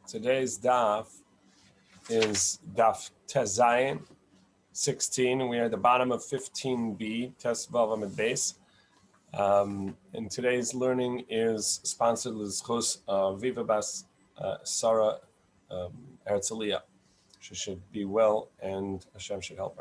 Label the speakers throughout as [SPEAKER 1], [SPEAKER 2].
[SPEAKER 1] Today's daf is daf Tezayin 16, and we are at the bottom of 15b, Tes Vav Amid Beis. And today's learning is sponsored L'Zchus Viva Bas Sarah Herzliya. She should be well, and Hashem should help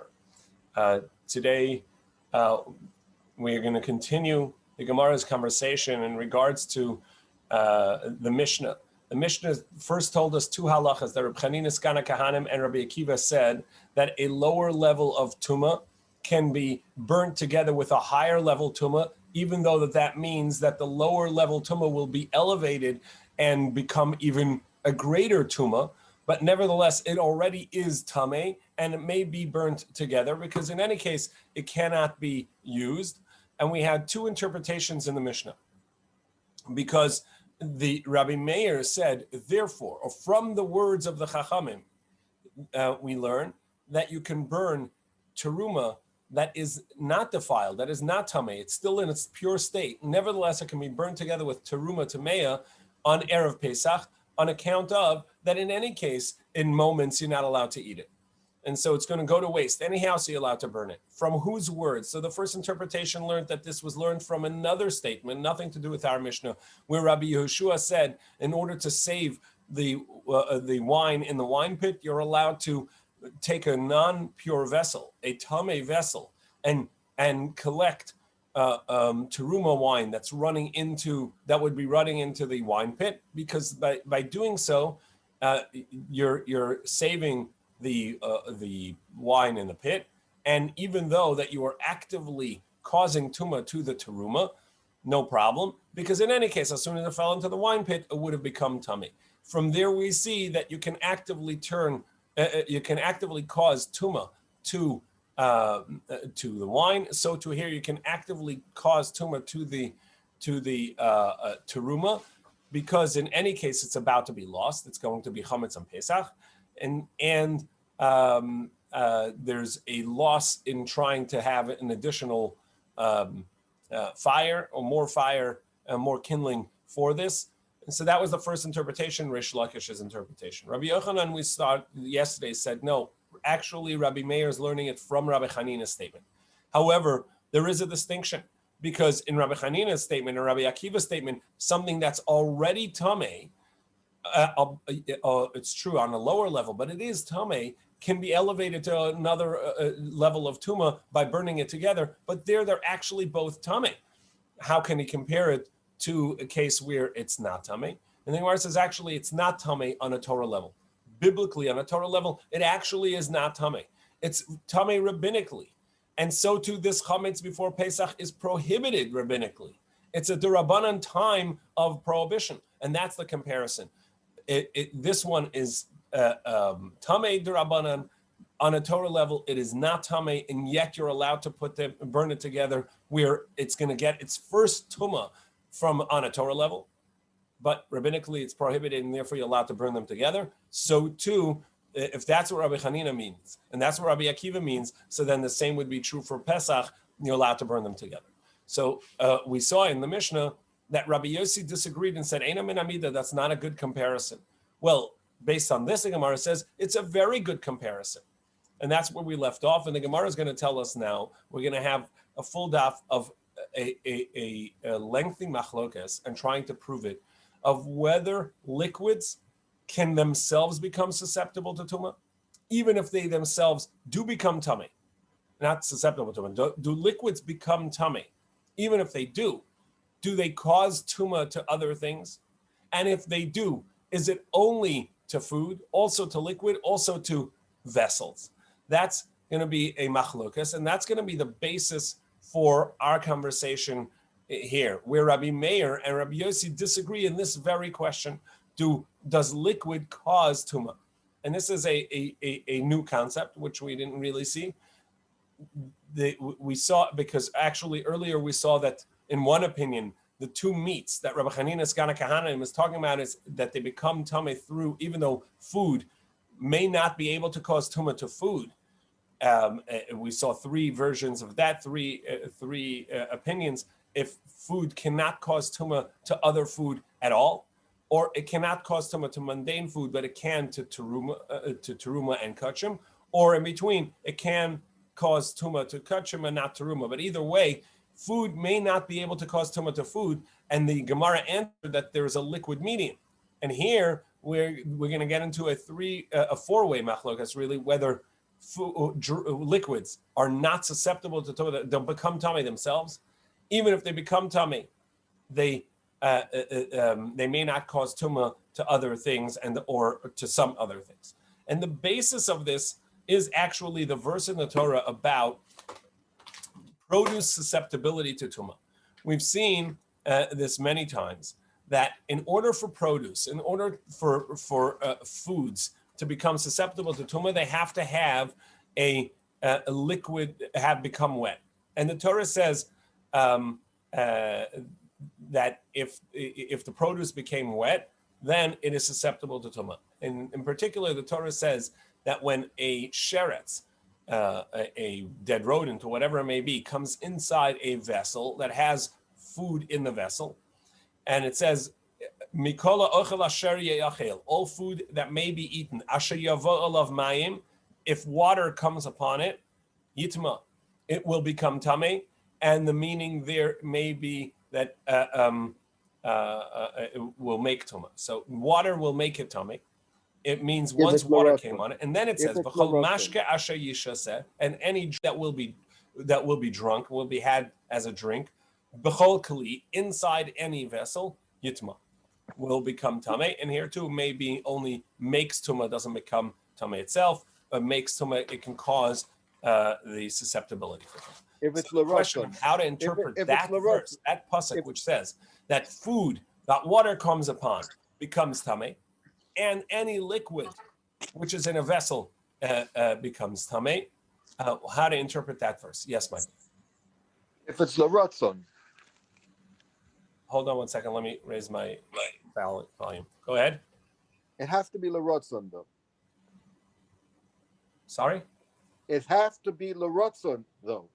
[SPEAKER 1] her. Today, we are going to continue the Gemara's conversation in regards to the Mishnah. The Mishnah first told us two halachas that Rabbi Chanina Skana Kahanim and Rabbi Akiva said that a lower level of tumah can be burnt together with a higher level tumah, even though that means that the lower level tumah will be elevated and become even a greater tumah. But nevertheless, it already is tameh, and it may be burnt together because in any case, it cannot be used. And we had two interpretations in the Mishnah because the Rabbi Meir said, therefore, or from the words of the Chachamim, we learn that you can burn teruma that is not defiled, that is not tameh. It's still in its pure state. Nevertheless, it can be burned together with teruma tameya on Erev Pesach, on account of that in any case, in moments, you're not allowed to eat it. And so it's going to go to waste. Anyhow, so you're allowed to burn it. From whose words? So the first interpretation learned that this was learned from another statement, nothing to do with our Mishnah, where Rabbi Yehoshua said, in order to save the wine in the wine pit, you're allowed to take a non-pure vessel, a tameh vessel, and collect teruma wine that would be running into the wine pit, because by doing so, you're saving the wine in the pit, and even though that you are actively causing tumah to the teruma, no problem, because in any case, as soon as it fell into the wine pit, it would have become tummy. From there, we see that you can actively cause tumah to the wine. So to here, you can actively cause tumah to the teruma, because in any case, it's about to be lost. It's going to be chametz on Pesach, and there's a loss in trying to have an additional fire or more fire, more kindling for this. And so that was the first interpretation, Rish Lakish's interpretation. Rabbi Yochanan, we started yesterday, said, no, actually Rabbi Meir is learning it from Rabbi Chanina's statement. However, there is a distinction, because in Rabbi Chanina's statement and Rabbi Akiva's statement, something that's already tameh, it's true on a lower level, but it is tameh, can be elevated to another level of tumah by burning it together. But they're actually both tameh. How can he compare it to a case where it's not tameh? And the Gemara says actually it's not tameh on a Torah level. Biblically, on a Torah level, it actually is not tameh. It's tameh rabbinically, and so too this chametz before Pesach is prohibited rabbinically. It's a derabanan time of prohibition, and that's the comparison. This one is tameh derabanan. On a Torah level, it is not tameh, and yet you're allowed to burn it together, where it's going to get its first tumah from on a Torah level, but rabbinically it's prohibited, and therefore you're allowed to burn them together. So too, if that's what Rabbi Chanina means, and that's what Rabbi Akiva means, so then the same would be true for Pesach. You're allowed to burn them together. So we saw in the Mishnah that Rabbi Yossi disagreed and said, Eina min amida, that's not a good comparison. Well, based on this, the Gemara says it's a very good comparison. And that's where we left off. And the Gemara is going to tell us now, we're going to have a full daf of a lengthy machlokas and trying to prove it, of whether liquids can themselves become susceptible to tumah, even if they themselves do become tummy. Not susceptible to tumah. Do liquids become tummy? Even if they do they cause tumah to other things? And if they do, is it only to food, also to liquid, also to vessels? That's going to be a machlokas, and that's going to be the basis for our conversation here, where Rabbi Meir and Rabbi Yossi disagree in this very question. Does liquid cause tumah? And this is a new concept, which we didn't really see. We saw, because actually earlier we saw that in one opinion, the two meats that Rabbi Chanina Skana Kahanim is talking about is that they become tameh through, even though food may not be able to cause tumah to food. We saw three versions of that, three opinions. If food cannot cause tumah to other food at all, or it cannot cause tuma to mundane food, but it can to teruma and kachim, or in between, it can cause tuma to kachim and not teruma. But either way, food may not be able to cause tuma to food, and the Gemara answered that there's a liquid medium. And here we're going to get into a four-way machlokas, really, whether liquids are not susceptible to tuma, they'll become tummy themselves. Even if they become tummy, they may not cause tuma to other things or to some other things. And the basis of this is actually the verse in the Torah about produce susceptibility to tuma. We've seen this many times, that in order for produce, in order for foods to become susceptible to tuma, they have to have a liquid have become wet. And the Torah says that if the produce became wet, then it is susceptible to tuma. In particular, the Torah says that when a sheretz, a dead rodent or whatever it may be, comes inside a vessel that has food in the vessel, and it says, Mikola ochel asher yechel, all food that may be eaten, asher yavo olav mayim, if water comes upon it, yitma, it will become tamei, and the meaning there may be that it will make tuma. So water will make it tamei. It means once water came on it, and then it says, "V'chol mashke asher yishaseh," and any that will be drunk will be had as a drink. B'chol kli, inside any vessel, yitma, will become tamei. And here too, maybe only makes tuma, doesn't become tamei itself, but makes tuma. It can cause the susceptibility for tuma.
[SPEAKER 2] If it's
[SPEAKER 1] so the question of how to interpret that verse, that pasuk, which says that food that water comes upon becomes tamei, and any liquid which is in a vessel becomes tamei. How to interpret that verse? Yes, Mike.
[SPEAKER 2] If it's l'ratzon.
[SPEAKER 1] Hold on 1 second. Let me raise my volume. Go ahead.
[SPEAKER 2] It has to be l'ratzon, though.
[SPEAKER 1] Sorry?
[SPEAKER 2] It has to be l'ratzon, though.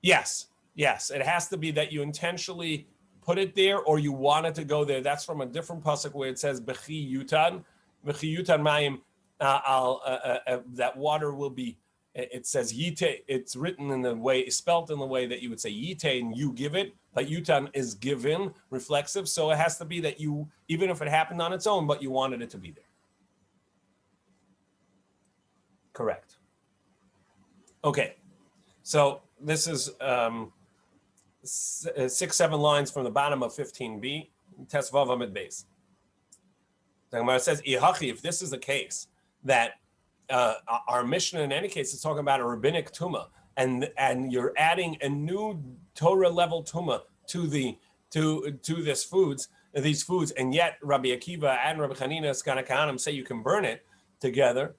[SPEAKER 1] Yes. It has to be that you intentionally put it there or you want it to go there. That's from a different pasuk where it says B'chi yutan mayim. That water will be. It says yite. It's written in the way, spelt in the way that you would say yite, and you give it. But yutan is given, reflexive. So it has to be that you, even if it happened on its own, but you wanted it to be there. Correct. Okay. So this is 6-7 lines from the bottom of 15b, Tesvav Amid Beis. The Gemara says, if this is the case, that our Mishnah in any case is talking about a rabbinic tuma, and you're adding a new Torah level tuma to these foods, and yet Rabbi Akiva and Rabbi Chanina Skana Kahanim say you can burn it together.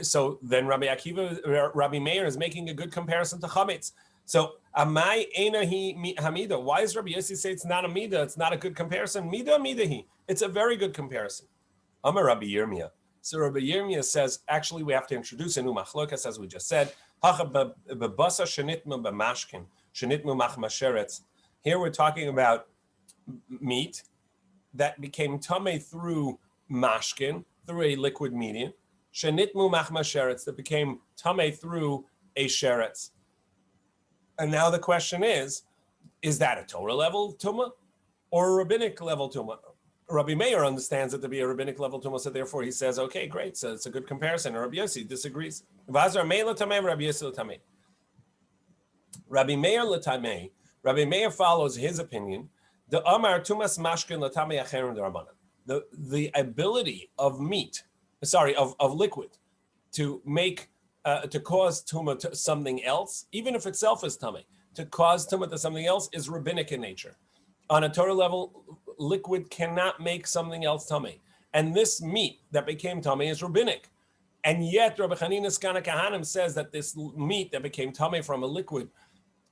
[SPEAKER 1] So then Rabbi Meir is making a good comparison to chametz. So amai ena hi hamida. Why does Rabbi Yossi say it's not a mida? It's not a good comparison. Mida hi. It's a very good comparison. Amar Rabbi Yirmiyah. So Rabbi Yirmiyah says, actually, we have to introduce a new machlokas, as we just said. Here we're talking about meat that became tamei through mashkin, through a liquid medium. Shenitmu machma sheretz, that became tamei through a sheretz. And now the question is that a Torah level tumah or a rabbinic level tumah? Rabbi Meir understands it to be a rabbinic level tumah, so therefore he says, okay, great, so it's a good comparison. And Rabbi Yossi disagrees. Vazar Meir l'tamei, Rabbi Yossi l'tamei. Rabbi Meir l'tamei. Rabbi Meir follows his opinion. The Amar tumas mashkin l'tamei acherim d'Rabbanan. The ability of of liquid to make to cause tumah to something else, even if itself is tummy, to cause tumah to something else is rabbinic in nature. On a Torah level, liquid cannot make something else tummy. And this meat that became tummy is rabbinic. And yet Rabbi Chanina Skana Kahanim says that this meat that became tummy from a liquid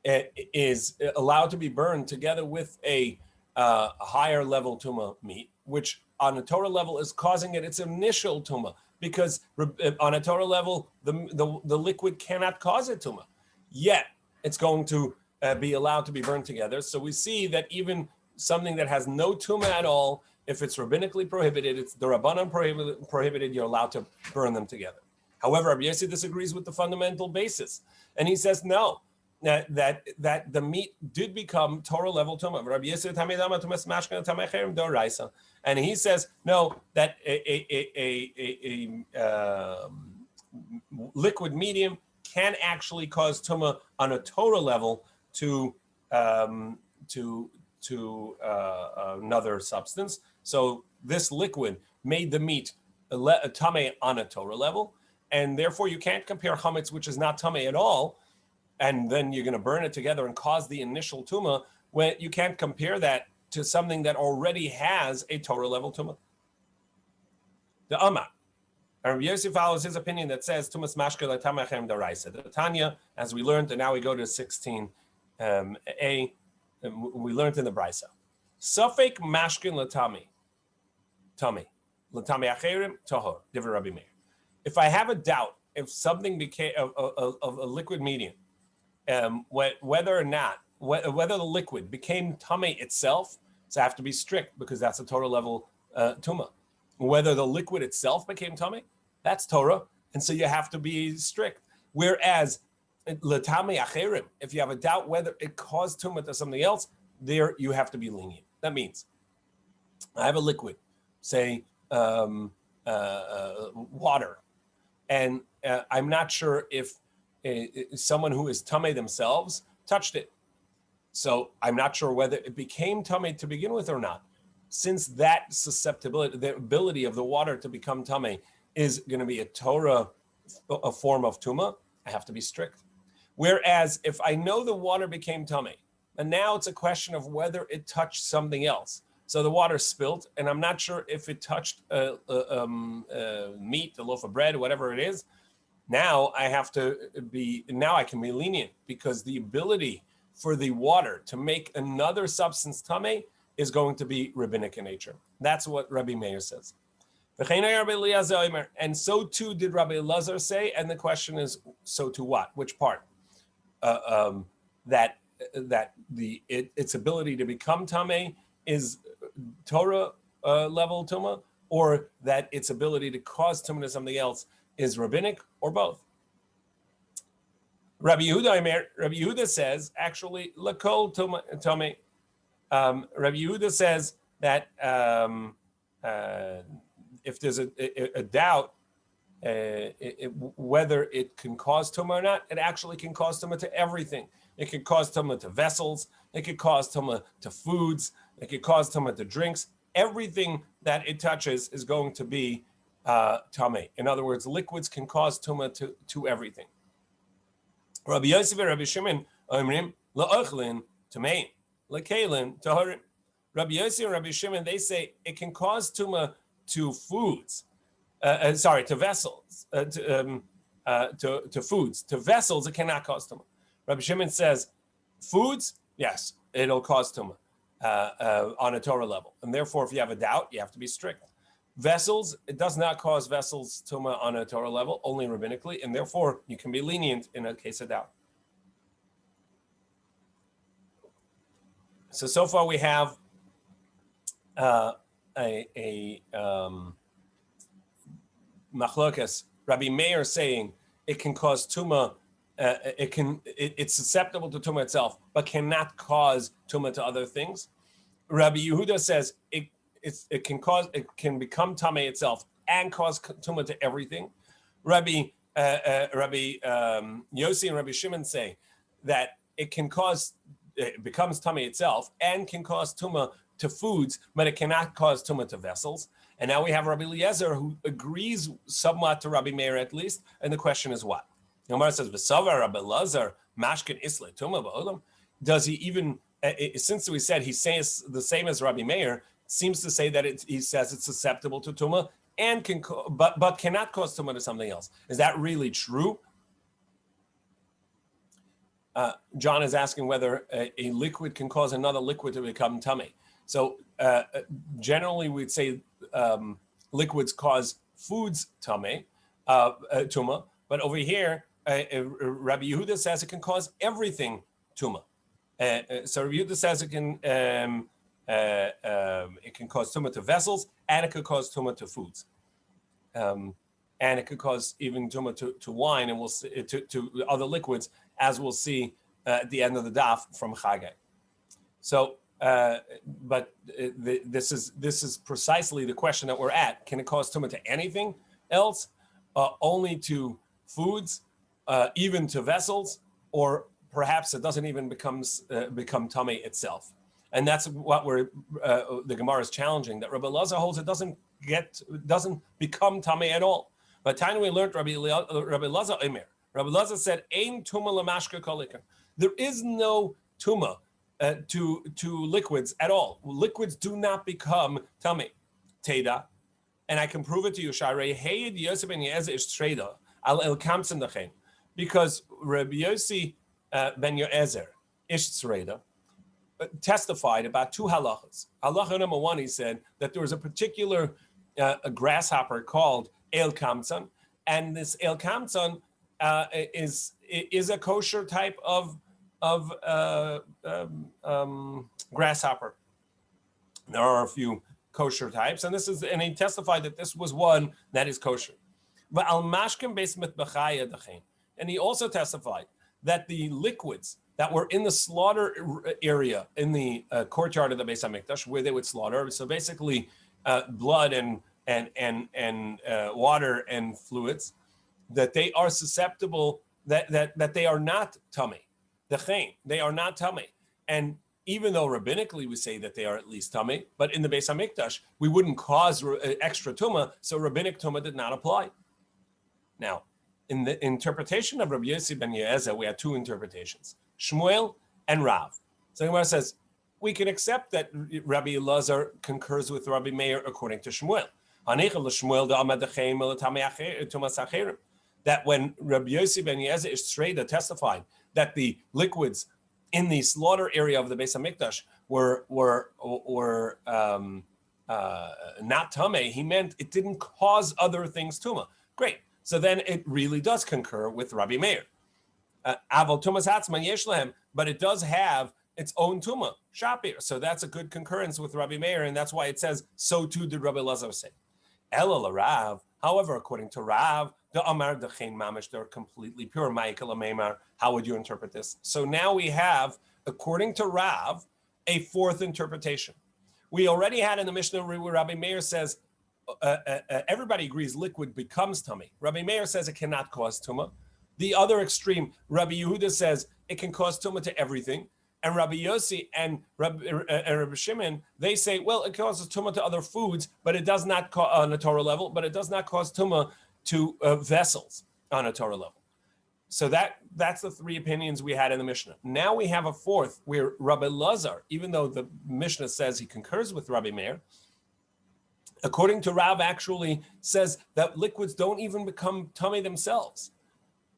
[SPEAKER 1] is allowed to be burned together with a higher level tumah meat, which on a Torah level is causing it its initial tumah, because on a Torah level, the liquid cannot cause it tumah. Yet it's going to be allowed to be burned together. So we see that even something that has no tumah at all If it's rabbinically prohibited, it's the Rabbanan prohibited, you're allowed to burn them together. However, Rabbi Yossi disagrees with the fundamental basis. And he says, no, that the meat did become Torah level tumah. Rabbi Yossi tamidama tumas mashkan tamecherem doraisa. And he says, no, that a liquid medium can actually cause tumah on a Torah level to another substance. So this liquid made the meat tameh on a Torah level, and therefore you can't compare chametz, which is not tameh at all, and then you're going to burn it together and cause the initial tumah. When you can't compare that to something that already has a Torah level tumah. The Amar. And Rabbi Yossi follows his opinion that says tumas mashke l'tamechem daraisa. The Tanya, as we learned, and now we go to 16a. We learned in the Brisa. Safek mashkin l'tami acherim tahor. Divrei Rabbi Meir. If I have a doubt if something became of a liquid medium, whether or not whether the liquid became tamei itself, so I have to be strict because that's a Torah level tumah. Whether the liquid itself became tamei, that's Torah, and so you have to be strict. Whereas l'tamei acherim, if you have a doubt whether it caused tumah to something else, there you have to be lenient. That means I have a liquid, say water, and I'm not sure if someone who is tamei themselves touched it. So I'm not sure whether it became tamei to begin with or not. Since that susceptibility, the ability of the water to become tamei is going to be a Torah, a form of tumah, I have to be strict. Whereas if I know the water became tamei, and now it's a question of whether it touched something else. So the water spilt, and I'm not sure if it touched meat, a loaf of bread, whatever it is. Now I can be lenient because the ability for the water to make another substance tamei is going to be rabbinic in nature. That's what Rabbi Meir says. And so too did Rabbi Elazar say, and the question is, so to what? Which part? That its ability to become tamei is Torah level tumah, or that its ability to cause tumah to something else is rabbinic, or both. Rabbi Yehuda says, actually, lakol tamei. Rabbi Yehuda says that if there's a doubt whether it can cause tumah or not, it actually can cause tumah to everything. It could cause tumah to vessels. It could cause tumah to foods. It could cause tumah to drinks. Everything that it touches is going to be tamei. In other words, liquids can cause tumah to everything. Rabbi Yosef and Rabbi Shimon omrim la'ochlin tamein, la'keilin tahorim. Rabbi Yosef and Rabbi Shimon, they say it can cause tumah to foods. To vessels, to foods. To vessels, it cannot cause tumah. Rabbi Shimon says, foods, yes, it'll cause tumah on a Torah level. And therefore, if you have a doubt, you have to be strict. Vessels, it does not cause vessels tumah on a Torah level, only rabbinically, and therefore you can be lenient in a case of doubt. So far we have machlokas. Rabbi Meir saying it can cause tumah. It's susceptible to tumah itself, but cannot cause tumah to other things. Rabbi Yehuda says it can become tamei itself and cause tumah to everything. Rabbi Yossi and Rabbi Shimon say that it becomes tamei itself and can cause tumah to foods, but it cannot cause tumah to vessels. And now we have Rabbi Eliezer who agrees somewhat to Rabbi Meir at least, and the question is what? The Gemara says, "V'savar Rabbi Eliezer mashkin isle tumah ba'olam." Does he even? Since we said he says the same as Rabbi Meir, seems to say that he says it's susceptible to tumah and but cannot cause tumah to something else. Is that really true? John is asking whether a liquid can cause another liquid to become tamei. So generally, we'd say liquids cause foods tamei, tumah, but over here, Rabbi Yehuda says it can cause everything tumah. So Rabbi Yehuda says it can It can cause tumah to vessels, and it could cause tumah to foods, and it could cause even tumah to wine, and we'll see to other liquids, as we'll see at the end of the daf from Chagai. So, this is precisely the question that we're at. Can it cause tumah to anything else? Only to foods, even to vessels, or perhaps it doesn't even become tummy itself. And that's what the Gemara is challenging. That Rabbi Elazar holds it doesn't become tummy at all. But time we learned Rabbi Elazar Omer. Rabbi Elazar said, "Ein tumah lamashka kolikan." There is no tumah to liquids at all. Liquids do not become tummy. Teda, and I can prove it to you. Sharei Hayed Yosef ben Yezer is treda al el kamsen dachen, because Rabbi Yossi ben Yezer ish treda testified about two halachas. Halacha number one, he said that there was a particular a grasshopper called el kamsan, and this el kamsan is a kosher type of grasshopper. There are a few kosher types, and he testified that this was one that is kosher. And he also testified that the liquids that were in the slaughter area in the courtyard of the Beis Hamikdash, where they would slaughter, so basically blood and water and fluids, that they are susceptible, that they are not tummy. They are not tummy. And even though rabbinically we say that they are at least tummy, but in the Beis Hamikdash we wouldn't cause extra tumah, so rabbinic tumah did not apply. Now, in the interpretation of Rabbi Yossi ben Yezer, we had two interpretations: Shmuel and Rav. So the Gemara says we can accept that Rabbi Elazar concurs with Rabbi Meir according to Shmuel. That when Rabbi Yossi ben Yezer is Shreda testified that the liquids in the slaughter area of the Beis Hamikdash were not tameh, he meant it didn't cause other things tumah. Great. So then it really does concur with Rabbi Meir. Aval tumas hatzman yesh lehem, but it does have its own tumah, shapir. So that's a good concurrence with Rabbi Meir, and that's why it says, so too did Rabbi Elazar say. Elul Rav, however, according to Rav, the Amar the Chain Mamish, they're completely pure. Ma'ikal Meimar. How would you interpret this? So now we have, according to Rav, a fourth interpretation. We already had in the Mishnah where Rabbi Meir says everybody agrees liquid becomes tummy. Rabbi Meir says it cannot cause tumah. The other extreme, Rabbi Yehuda says it can cause tumah to everything. And Rabbi Yossi and Rabbi Shimon, they say, well, it causes tumah to other foods, but it does not on a Torah level, but it does not cause tumah to vessels on a Torah level. So that's the three opinions we had in the Mishnah. Now we have a fourth where Rabbi Elazar, even though the Mishnah says he concurs with Rabbi Meir, according to Rav, actually says that liquids don't even become tummy themselves.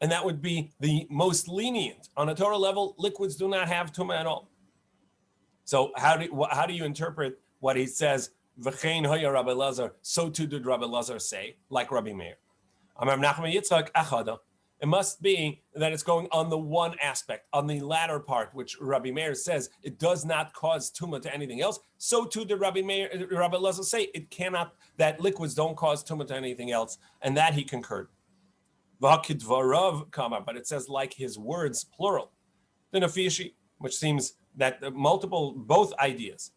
[SPEAKER 1] And that would be the most lenient. On a Torah level, liquids do not have tumah at all. So how do you interpret what he says, V'chein hoya Rabbi Elazar, so too did Rabbi Elazar say, like Rabbi Meir? Amar Nachman Yitzchak achada. It must be that it's going on the one aspect, on the latter part, which Rabbi Meir says it does not cause tumah to anything else. So too did Rabbi Elazar say it cannot, that liquids don't cause tumah to anything else, and that he concurred. But it says like his words, plural. The nafishi, which seems that both ideas.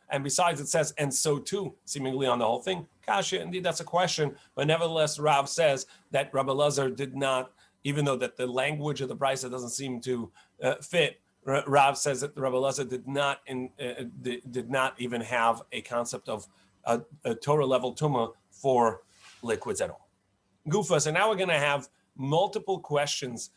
[SPEAKER 1] And besides, it says, and so too, seemingly on the whole thing. Kasha, indeed, that's a question. But nevertheless, Rav says that Rabbi Elazar did not, even though that the language of the Brisa doesn't seem to fit, Rav says that Rabbi Elazar did not even have a concept of a Torah level tumah for liquids at all. Gufa, so now we're going to have multiple questions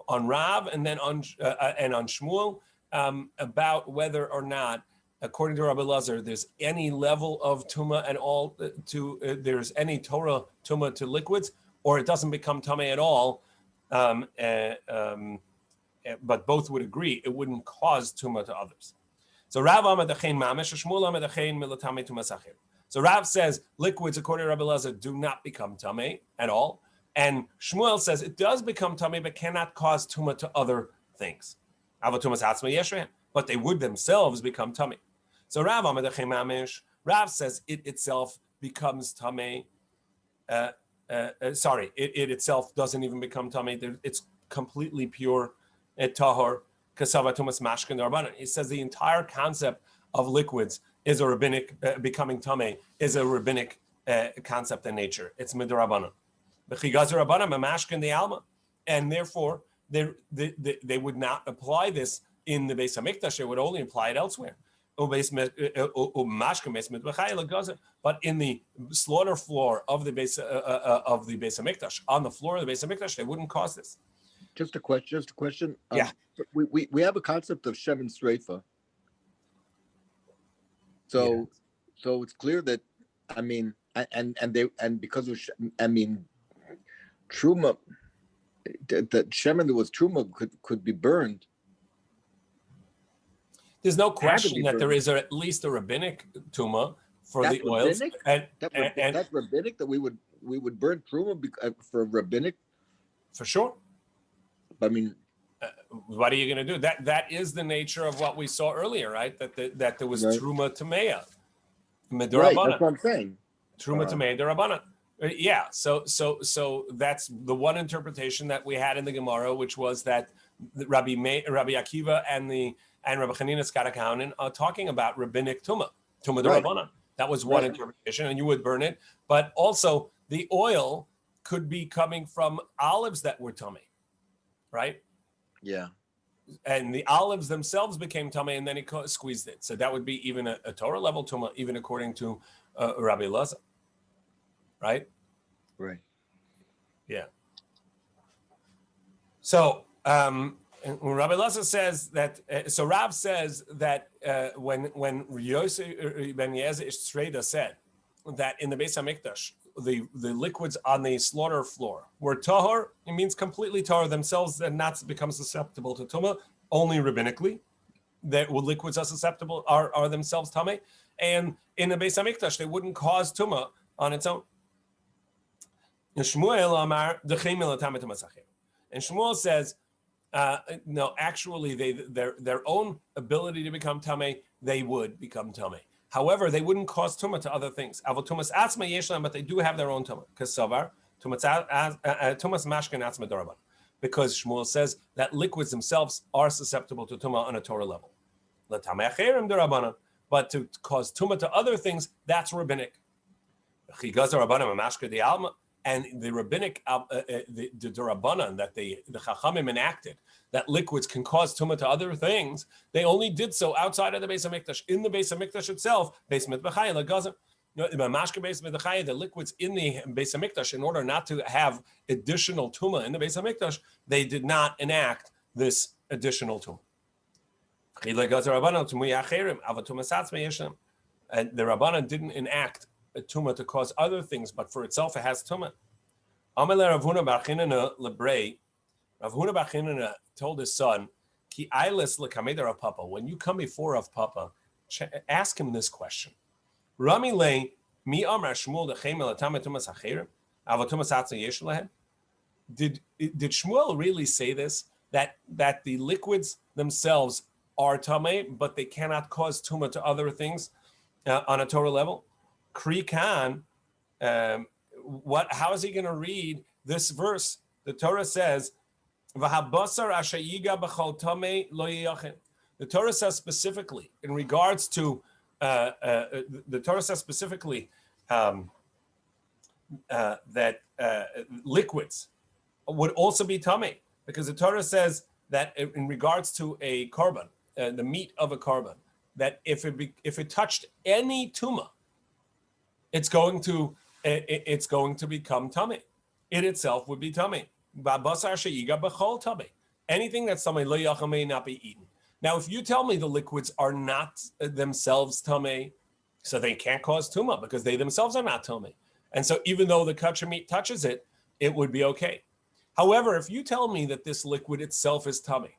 [SPEAKER 1] on Rav and then on Shmuel about whether or not, according to Rabbi Elazar, there's any level of tumah at all there's any Torah tumah to liquids, or it doesn't become tumah at all. But both would agree it wouldn't cause tumah to others. So Rav Amad Achein Mamish, Shmuel Amad Achein Milatame Tumah Sachir. So Rav says liquids, according to Rabbi Elazar, do not become tumah at all, and Shmuel says it does become tumah, but cannot cause tumah to other things. but they would themselves become tummy. So Rav says it itself becomes tummy. It itself doesn't even become tummy. It's completely pure tahor. Kasava tumas mashkin darbanan. He says the entire concept of liquids is a rabbinic becoming tummy is a rabbinic concept in nature. It's midrabanan. B'chigazer rabbanan mamashkin the alma, and therefore they would not apply this in the Beis Hamikdash. They would only apply it elsewhere. But in the slaughter floor of the Beis Hamikdash, on the floor of the Beis Hamikdash, they wouldn't cause this.
[SPEAKER 2] Just a question.
[SPEAKER 1] Yeah.
[SPEAKER 2] We have a concept of Shem and Sreifa. So it's clear that, I mean, and because of, I mean, Truma, that Shemen that was Truma could be burned.
[SPEAKER 1] There's no question that there is at least a rabbinic tuma for the oils.
[SPEAKER 2] That's rabbinic that we would burn Truma for rabbinic.
[SPEAKER 1] For sure.
[SPEAKER 2] I mean,
[SPEAKER 1] what are you going to do? That is the nature of what we saw earlier, right? That there was Truma Tameya.
[SPEAKER 2] Right, that's what I'm saying.
[SPEAKER 1] Truma Tameya Darabanan. Yeah, so that's the one interpretation that we had in the Gemara, which was that Rabbi Akiva and Rabbi Chanina Skadakaunin are talking about rabbinic Tuma Darabanan. That was one interpretation, and you would burn it. But also, the oil could be coming from olives that were tummy, right?
[SPEAKER 2] Yeah.
[SPEAKER 1] And the olives themselves became tummy, and then he squeezed it. So that would be even a Torah level tuma, even according to Rabbi Laza, right?
[SPEAKER 2] Right.
[SPEAKER 1] Yeah. So Rabbi Laza says that. So Rav says that when Yosef Ben Yezer Streda said that in the Beis Hamikdash the liquids on the slaughter floor were tahor, it means completely tahor themselves and not become susceptible to tumah, only rabbinically. That liquids are susceptible are themselves tameh, and in the Beis Hamikdash they wouldn't cause tumah on its own. And Shmuel says, no, actually, their own ability to become tameh, they would become tameh. However, they wouldn't cause tumah to other things. But they do have their own tumah. Because Shmuel says that liquids themselves are susceptible to tumah on a Torah level. But to cause tumah to other things, that's rabbinic. And the rabbinic, the Rabbanan that the Chachamim enacted, that liquids can cause tumah to other things, they only did so outside of the Beis Hamikdash. In the Beis Hamikdash itself, Beis Mitbachai, the liquids in the Beis Hamikdash, in order not to have additional tumah in the Beis Hamikdash, they did not enact this additional tumah. And the Rabbanan didn't enact a tumah to cause other things, but for itself it has tumah. Rav Huna bar Chinana told his son, "Ki ailes lekameder of Papa." When you come before of Papa, ask him this question: Rami le mi amar Shmuel dechemel atamet tumas hacherim avatumas atza yesh lehem. Did Shmuel really say this? That the liquids themselves are tameh, but they cannot cause tumah to other things on a Torah level? Kri Khan, how is he going to read this verse? The Torah says, "V'habasar ashayiga b'chol tamei lo yiyachin." The Torah says specifically in regards to that liquids would also be tamei, because the Torah says that in regards to a korban, the meat of a korban, that if it touched any tumah, it's going to become tummy. It itself would be tummy. Anything that's tummy lo yachal may not be eaten. Now, if you tell me the liquids are not themselves tummy, so they can't cause tumah because they themselves are not tummy, and so even though the kosher meat touches it, it would be okay. However, if you tell me that this liquid itself is tummy,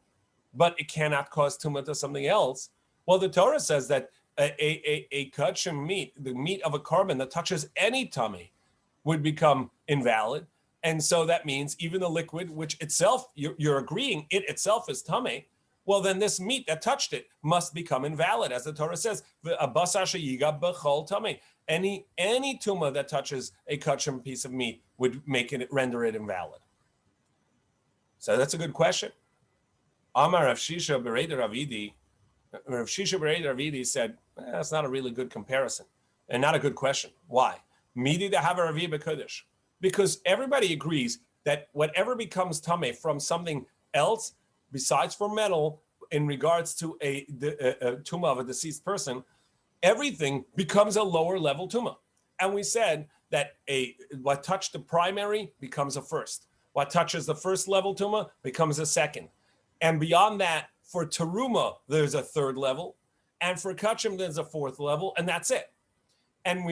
[SPEAKER 1] but it cannot cause tumah to something else, well, the Torah says that a kosher meat, the meat of a korban that touches any tummy, would become invalid. And so that means even the liquid, which itself, you're agreeing, it itself is tummy, well, then this meat that touched it must become invalid, as the Torah says. Any tumah that touches a kachim piece of meat would render it invalid. So that's a good question. Amar Rav Shisha Bereid Ravidi. Rav Shisha Bereid Ravidi said, that's not a really good comparison and not a good question. Why? Midi de hava Ravi b'kodesh. Because everybody agrees that whatever becomes tameh from something else besides from metal, in regards to a tumah of a deceased person, everything becomes a lower level tumah. And we said that what touched the primary becomes a first. What touches the first level tumah becomes a second. And beyond that, for teruma, there's a third level. And for kachim, there's a fourth level, and that's it. And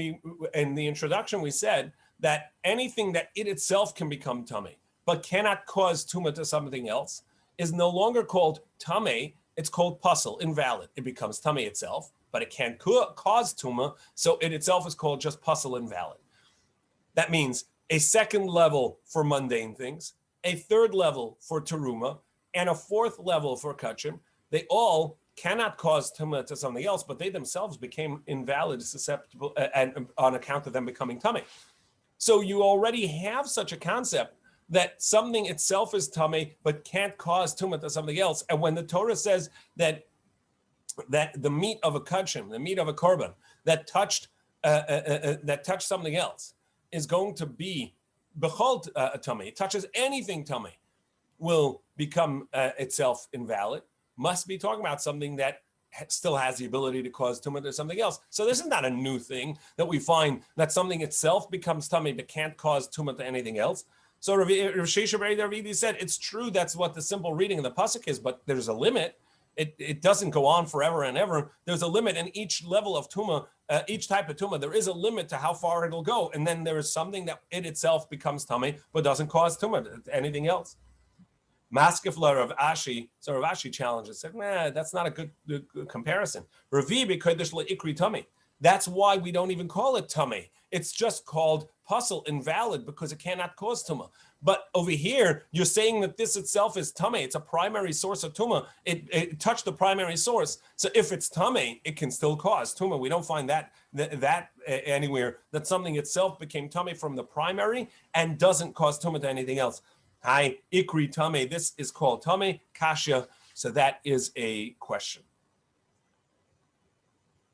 [SPEAKER 1] in the introduction, we said that anything that it itself can become tameh, but cannot cause tumah to something else, is no longer called tameh, it's called pasul, invalid. It becomes tameh itself, but it can't cause tumah, so it itself is called just pasul, invalid. That means a second level for mundane things, a third level for teruma, and a fourth level for kachim. They all cannot cause tumah to something else, but they themselves became invalid, susceptible, and on account of them becoming tameh. So you already have such a concept that something itself is tameh, but can't cause tumah to something else. And when the Torah says that the meat of a kachim, the meat of a korban that touched something else, is going to be bechol tameh, it touches anything tameh, will become itself invalid, must be talking about something that still has the ability to cause tumah to something else. So this is not a new thing that we find that something itself becomes tameh but can't cause tumah to anything else. So Rav Shisha Bereid Ravidi said, it's true, that's what the simple reading of the pasuk is, but there's a limit. It doesn't go on forever and ever. There's a limit, and each level of tumah, each type of tumah, there is a limit to how far it'll go. And then there is something that it itself becomes tameh but doesn't cause tumah to anything else. Maskefla Rav Ashi, so Rav Ashi challenges, said, that's not a good comparison. Ravi b'kodesh le'ikri tameh. That's why we don't even call it tameh. It's just called pasul, invalid, because it cannot cause tumah. But over here, you're saying that this itself is tameh. It's a primary source of tumah. It touched the primary source. So if it's tameh, it can still cause tumah. We don't find that anywhere, that something itself became tameh from the primary and doesn't cause tumah to anything else. Hi, ikri tameh. This is called tameh, kasha. So that is a question.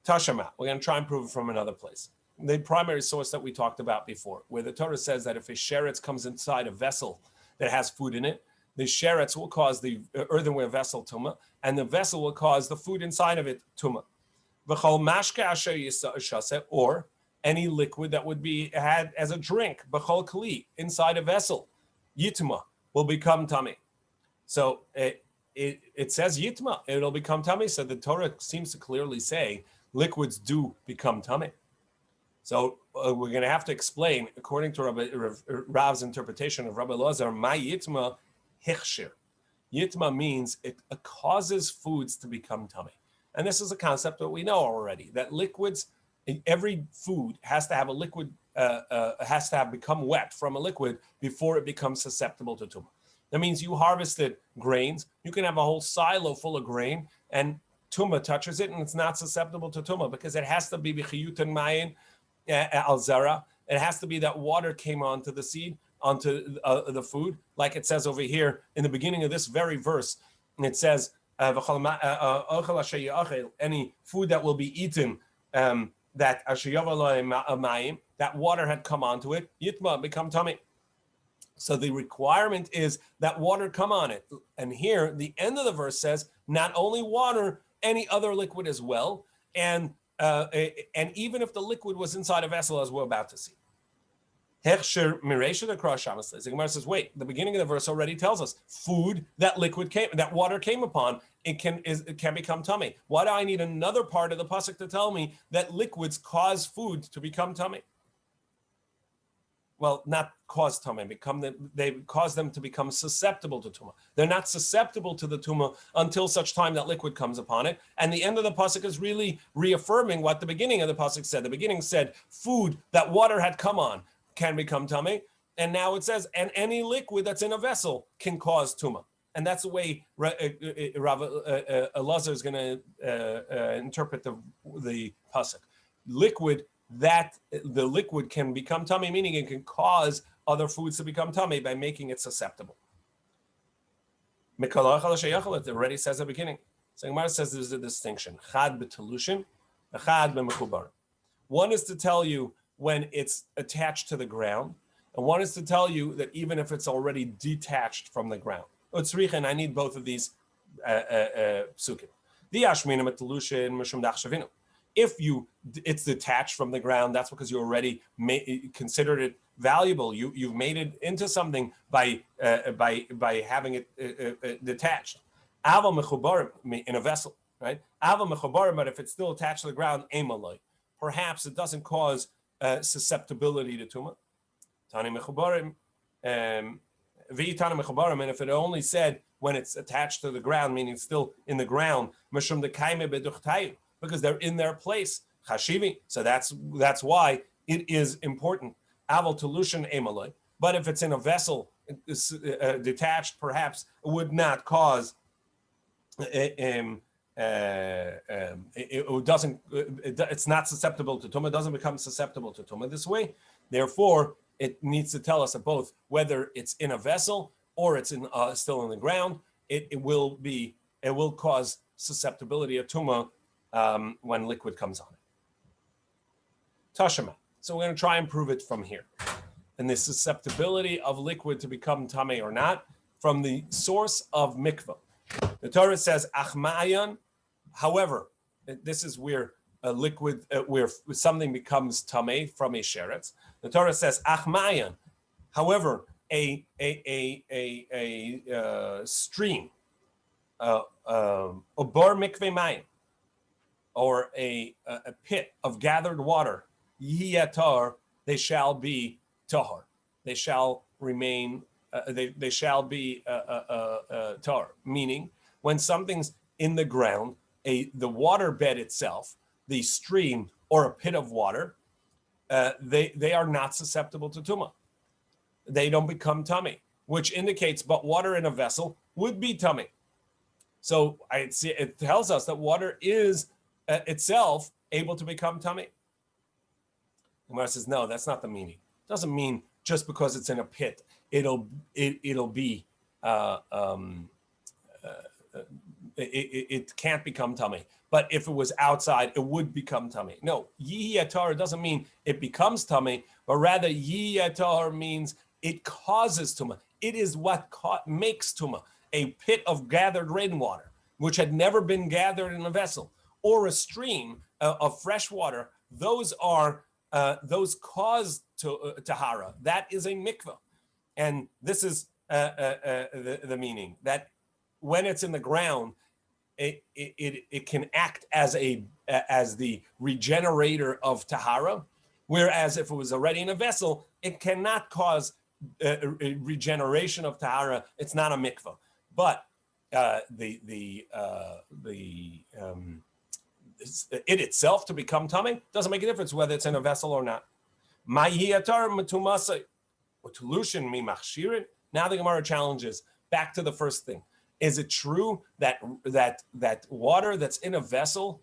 [SPEAKER 1] Tashama. We're going to try and prove it from another place. The primary source that we talked about before, where the Torah says that if a sheretz comes inside a vessel that has food in it, the sheretz will cause the earthenware vessel tumah, and the vessel will cause the food inside of it tumah. V'chol mashke asher yishaseh, or any liquid that would be had as a drink, b'chol kli, inside a vessel, yitma, will become tameh. So it says yitma, it'll become tameh. So the Torah seems to clearly say liquids do become tameh. So we're going to have to explain, according to Rav's interpretation of Rabbi Elazar, ma yitma hichshir. Yitma means it causes foods to become tameh. And this is a concept that we know already, that liquids, every food has to have a liquid, has to have become wet from a liquid before it becomes susceptible to tumah. That means you harvested grains, you can have a whole silo full of grain, and tumah touches it, and it's not susceptible to tumah because it has to be b'chiyutan mayin, al zara. It has to be that water came onto the seed, onto the food, like it says over here in the beginning of this very verse. And it says, any food that will be eaten, that water had come onto it, yitma, become tameh. So the requirement is that water come on it. And here, the end of the verse says, not only water, any other liquid as well. And even if the liquid was inside a vessel, as we're about to see. The Gemara says, wait, the beginning of the verse already tells us food that water came upon, it can become tameh. Why do I need another part of the pasuk to tell me that liquids cause food to become tameh? Well, not cause tameh, they cause them to become susceptible to tumah. They're not susceptible to the tumah until such time that liquid comes upon it. And the end of the pasuk is really reaffirming what the beginning of the pasuk said. The beginning said, food that water had come on can become tameh. And now it says, and any liquid that's in a vessel can cause tumah. And that's the way Rav Elazar is going to interpret the pasuk. The liquid can become tummy, meaning it can cause other foods to become tummy by making it susceptible. It already says at the beginning. So Gemara says there's a distinction. Chad b'telushin, chad b'mechubar. One is to tell you when it's attached to the ground, and one is to tell you that even if it's already detached from the ground. And I need both of these psukim. If it's detached from the ground, that's because you already considered it valuable. You've made it into something by having it detached. Aval mechubarim in a vessel, right? Aval mechubarim, but if it's still attached to the ground, emaloi. Perhaps it doesn't cause susceptibility to tumah. Tani mechubarim, v'itani mechubarim, and if it only said when it's attached to the ground, meaning it's still in the ground, mishum dekaime beduchtayu, because they're in their place, chashivi. So that's why it is important. Aval telushin emaloi. But if it's in a vessel detached, perhaps it would not cause. It's not susceptible to tumah. It doesn't become susceptible to tumah this way. Therefore, it needs to tell us that both whether it's in a vessel or it's still in the ground, it will cause susceptibility of tumah when liquid comes on it. Tashema. So we're going to try and prove it from here. And the susceptibility of liquid to become tameh or not from the source of mikvah. The Torah says achmayan. However, this is where a liquid, where something becomes tameh from a sheretz. The Torah says achmayan. However, a stream, a bar mikveh mayim, or a pit of gathered water, yiyatar, they shall be tahor. They shall remain. They shall be tar. Meaning, when something's in the ground, the water bed itself, the stream or a pit of water, they are not susceptible to tumah. They don't become tummy, which indicates, but water in a vessel would be tummy. So it tells us that water is itself able to become tummy. Gemara says, no, that's not the meaning. It doesn't mean just because it's in a pit, it'll be it can't become tummy. But if it was outside, it would become tummy. No, yiyatar doesn't mean it becomes tummy, but rather yiyatar means it causes tumah. It is what makes tumah. A pit of gathered rainwater, which had never been gathered in a vessel, or a stream of fresh water. Those cause tahara. That is a mikvah. And this is the meaning, that when it's in the ground, it can act as the regenerator of tahara, whereas if it was already in a vessel, it cannot cause a regeneration of tahara. It's not a mikvah. But it itself to become tummy doesn't make a difference whether it's in a vessel or not. Now the Gemara challenges back to the first thing. Is it true that water that's in a vessel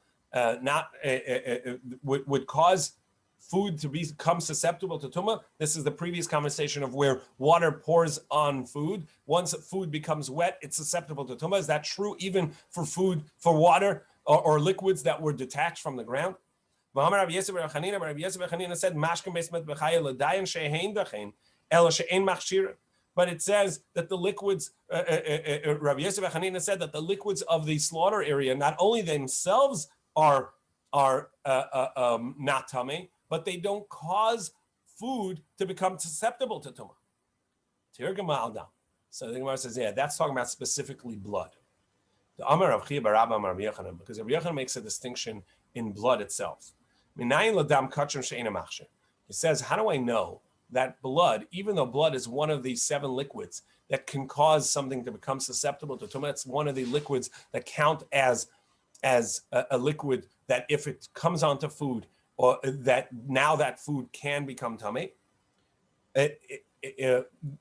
[SPEAKER 1] would cause food to become susceptible to tumah? This is the previous conversation of where water pours on food. Once food becomes wet, it's susceptible to tumah. Is that true even for water or liquids that were detached from the ground? Rabbi Tzvi said, but it says that the liquids, Rabbi Tzvi said that the liquids of the slaughter area, not only themselves are not tummy, but they don't cause food to become susceptible to tumah. So the Gemara says, yeah, that's talking about specifically blood. The Amar of Chia bar Abba Rabbi Yochanan, because Rabbi Yochanan makes a distinction in blood itself. He says, how do I know that blood, even though blood is one of these 7 liquids that can cause something to become susceptible to tumah, it's one of the liquids that count as a liquid that if it comes onto food, or that now that food can become tummy.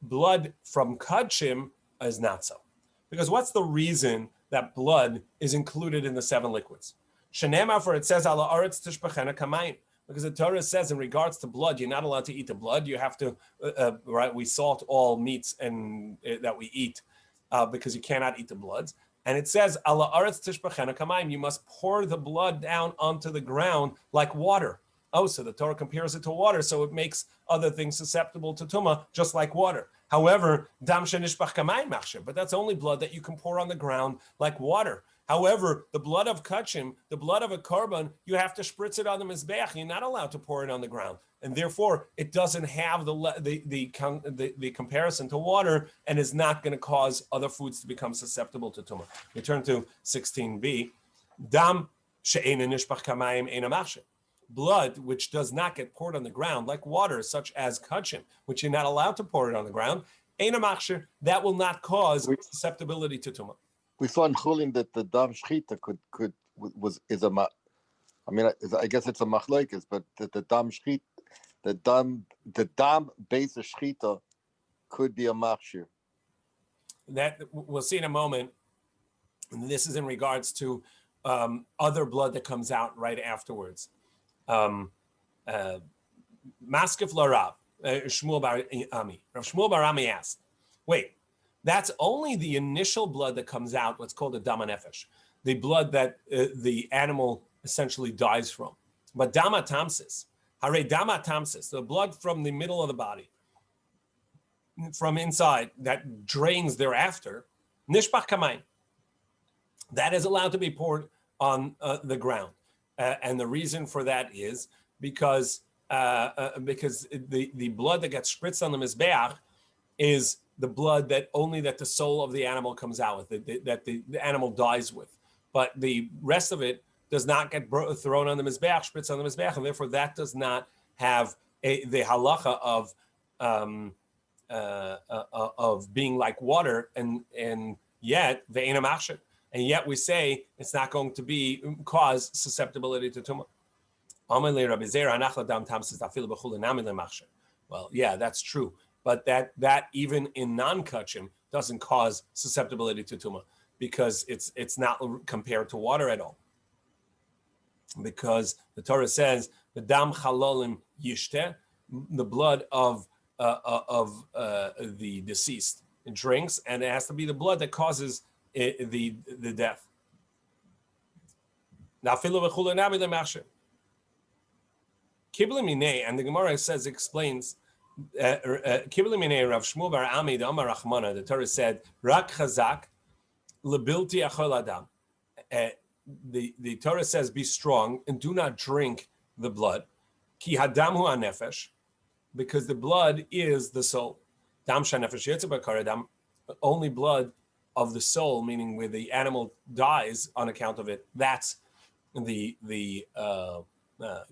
[SPEAKER 1] Blood from kudshim is not so. Because what's the reason that blood is included in the 7 liquids? Shenema, for it says, Ala aretz tishbachena kamayim. Because the Torah says in regards to blood, you're not allowed to eat the blood. You have to, right? We salt all meats and that we eat because you cannot eat the bloods. And it says, Ala aretz tishbachena kamayim. You must pour the blood down onto the ground like water. Oh, so the Torah compares it to water, so it makes other things susceptible to tumah, just like water. However, dam shenishbach kamayim machshir, but that's only blood that you can pour on the ground like water. However, the blood of kachim, the blood of a korban, you have to spritz it on the mizbeach. You're not allowed to pour it on the ground, and therefore it doesn't have the comparison to water, and is not going to cause other foods to become susceptible to tumah. We turn to 16b. Dam she'eina nishbach kamayim eina machshir. Blood which does not get poured on the ground, like water, such as kachim, which you're not allowed to pour it on the ground, eina machshir, that will not cause susceptibility to tumah.
[SPEAKER 2] We saw in Chulin that the dam shchita is a I guess it's a machlokes, but the dam shchita, the dam base of shchita could be a machshir.
[SPEAKER 1] That we'll see in a moment. And this is in regards to other blood that comes out right afterwards. Maskef Larav, Shmuel Bar Ami. Rav Shmuel Bar Ami asked, wait, that's only the initial blood that comes out, what's called a dama nefesh, the blood that the animal essentially dies from. But dama tamsis, hare dama tamsis, the blood from the middle of the body, from inside, that drains thereafter, nishbach kamayim, that is allowed to be poured on the ground. And the reason for that is because the blood that gets spritzed on the mizbeach is the blood that the soul of the animal comes out with, that the animal dies with. But the rest of it does not get thrown on the mizbeach, spritzed on the mizbeach, and therefore that does not have the halacha of being like water, and yet the eina machshir. And yet we say it's not going to cause susceptibility to tumah. Well, yeah, that's true. But that even in non-kachim doesn't cause susceptibility to tumah, because it's not compared to water at all. Because the Torah says the dam chalolim yishteh, the blood of the deceased, it drinks, and it has to be the blood that causes the death. Now, Kibli Minei, and the Gemara explains, Kibli Minei Rav Shmuel Bar Ami the Amar Rachmana, the Torah said, Rak Chazak Lebilti Achol Adam. The Torah says, be strong and do not drink the blood. Ki Hadam Hu Anefesh, because the blood is the soul. Dam Shanefesh Yetzer Bakar Adam, only blood of the soul, meaning where the animal dies on account of it, that's the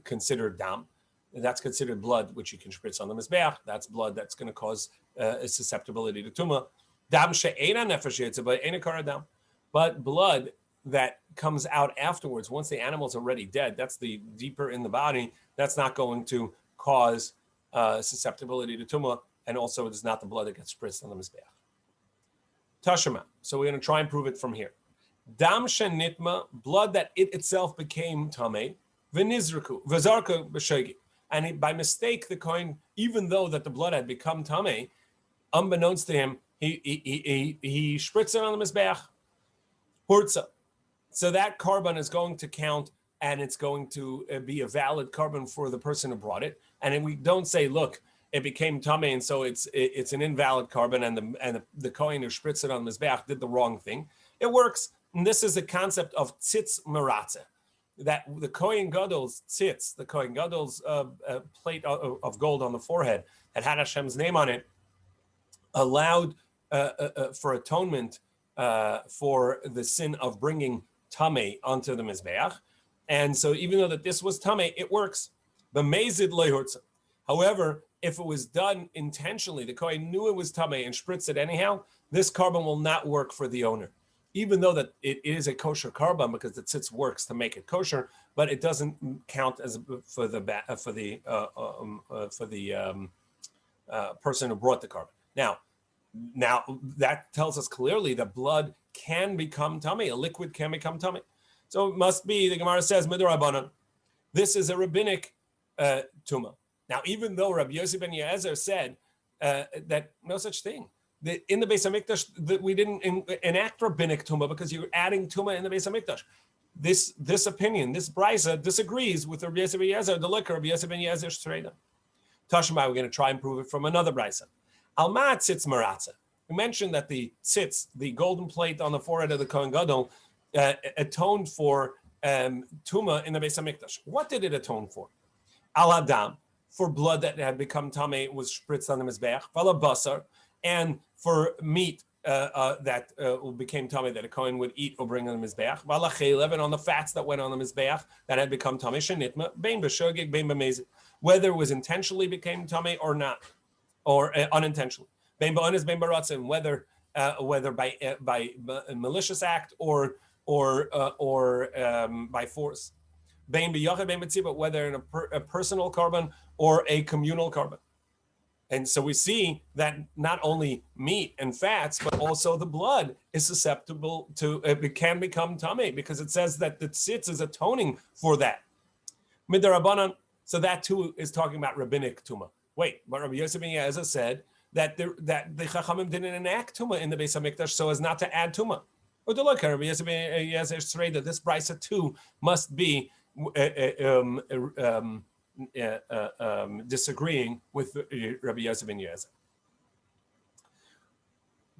[SPEAKER 1] considered dam. That's considered blood which you can spritz on the mizbeach. That's blood that's going to cause a susceptibility to tumah. Dam she'ena nefesh yetzer b'eina kara dam, but blood that comes out afterwards, once the animal's already dead, that's the deeper in the body. That's not going to cause susceptibility to tumah, and also it is not the blood that gets spritzed on the mizbeach. Tashema. So we're going to try and prove it from here. Dam shenitma, blood that it itself became tamei, v'nizraku, v'zarka b'shogi. And by mistake, the kohen, even though that the blood had become tamei, unbeknownst to him, he spritzed it on the mizbeach. Hurtza. So that korban is going to count, and it's going to be a valid korban for the person who brought it. And we don't say, look, it became tamei, and so it's an invalid korban, and the kohen who spritzed it on the mizbeach did the wrong thing. It works, and this is the concept of tzitz meratzeh, that the kohen gadol's tzitz, the kohen gadol's plate of gold on the forehead that had Hashem's name on it, allowed for atonement for the sin of bringing tamei onto the mizbeach, and so even though that this was tamei, it works. The mezid lehurtza. However, if it was done intentionally, the kohen knew it was tamei and spritzed it anyhow, this korban will not work for the owner, even though that it is a kosher korban because the tzitz works to make it kosher, but it doesn't count as for the person who brought the korban. Now, Now, that tells us clearly that blood can become tummy, a liquid can become tummy. So it must be, the Gemara says, Midrabanan. This is a rabbinic tumah. Now, even though Rabbi Yossi ben Yezer said that no such thing, that in the Beis HaMikdash, that we didn't enact rabbinic tumah because you're adding tumah in the Beis HaMikdash. This opinion, this brisa disagrees with Rabbi Yossi ben Yezer, the liquor Rabbi Yossi ben Yezer's Shreda. Tashma, we're going to try and prove it from another brisa. Alma tzitz maratza. We mentioned that the tzitz, the golden plate on the forehead of the Kohen Gadol, atoned for tuma in the Beis HaMikdash. What did it atone for? Al Adam, for blood that had become tamei, was spritzed on the mizbeach. Vala basar, and for meat that became tamei that a Kohen would eat or bring on the mizbeach. Vala chelev, and on the fats that went on the mizbeach that had become tamei shenitma bein b'shogeg bein b'mezid, whether it was intentionally became tamei or not, or unintentionally. Bein ba'onis bein baratzin, whether by malicious act or by force. Bein b'yachad bein b'tzibah, whether in a personal carbon or a communal carbon. And so we see that not only meat and fats, but also the blood is susceptible to, it can become tamei, because it says that the tzitz is atoning for that. Midarabanan, so that too is talking about rabbinic tumah. Wait, but Rabbi Yossi ben Yezer said that the Chachamim didn't enact tumah in the Beis HaMikdash so as not to add tumah. Or to look at Rabbi Yossi ben Yezer's Shreda, this brisa too must be disagreeing with Rabbi Tzvi ben Yezer.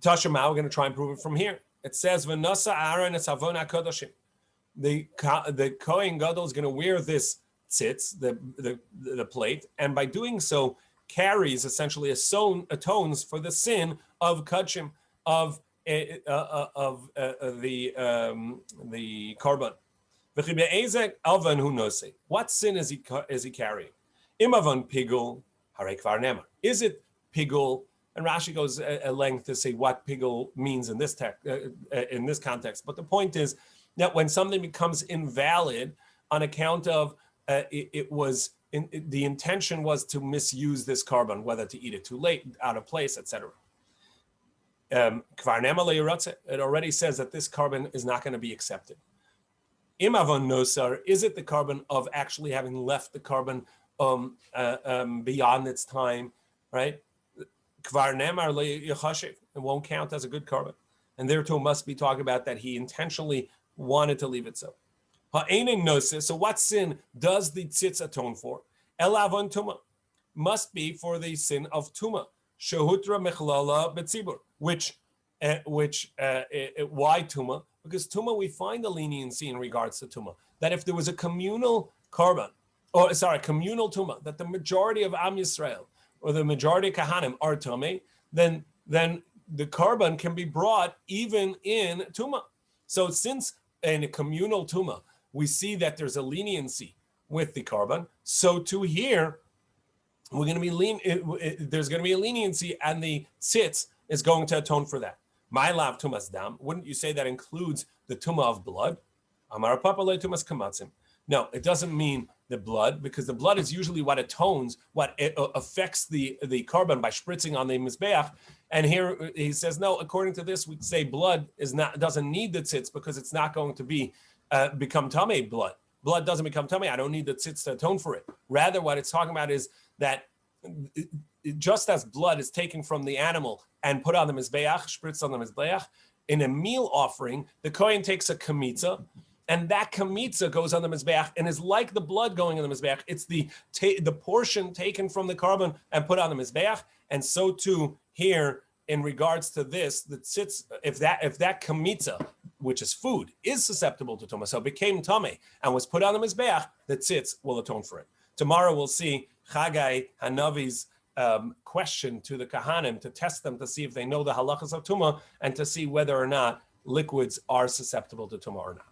[SPEAKER 1] Tashma, we're going to try and prove it from here. It says, "V'nasa Aaron es havon hakodashim." The Kohen Gadol is going to wear this tzitz, the plate, and by doing so, carries essentially atones for the sin of kachim of the korban. What sin is he carrying? Imavon pigul harei kvar nemar. Is it pigul? And Rashi goes at length to say what pigul means in this in this context. But the point is that when something becomes invalid on account of the intention was to misuse this carbon, whether to eat it too late, out of place, etc. It already says that this carbon is not going to be accepted. Imavon nosar, is it the carbon of actually having left the carbon beyond its time, right? Kvar nemar it won't count as a good carbon, and therefore must be talking about that he intentionally wanted to leave it so. Ha'einin nosis. So what sin does the tzitz atone for? Elavon tuma must be for the sin of tuma. Shehutra mechlala betzibur. Which why tuma? Because tuma, we find a leniency in regards to tuma. That if there was a communal carbon, communal tuma, that the majority of Am Yisrael or the majority of Kahanim are tummy, then the carbon can be brought even in tuma. So since in a communal tuma, we see that there's a leniency with the carbon, so too here, we're going to be there's going to be a leniency, and the tzitz is going to atone for that. My lav tumas dam. Wouldn't you say that includes the tumah of blood? Amar papa le tumas kamatzim. No, it doesn't mean the blood, because the blood is usually what atones, what affects the carbon by spritzing on the mizbeach. And here he says, no, according to this, we'd say blood doesn't need the tzitz because it's not going to be become tamei blood. Blood doesn't become tamei. I don't need the tzitz to atone for it. Rather, what it's talking about is that just as blood is taken from the animal and put on the mizbeach, spritz on the mizbeach, in a meal offering, the kohen takes a kamitza, and that kamitza goes on the mizbeach and is like the blood going on the mizbeach. It's the portion taken from the carbon and put on the mizbeach, and so too here in regards to this, the tzitz, if that kamitza, which is food, is susceptible to tumah, so it became tamei and was put on the mizbeach, the tzitz will atone for it. Tomorrow we'll see Chagai Hanavi's question to the Kahanim to test them to see if they know the halachas of tumah and to see whether or not liquids are susceptible to tumah or not.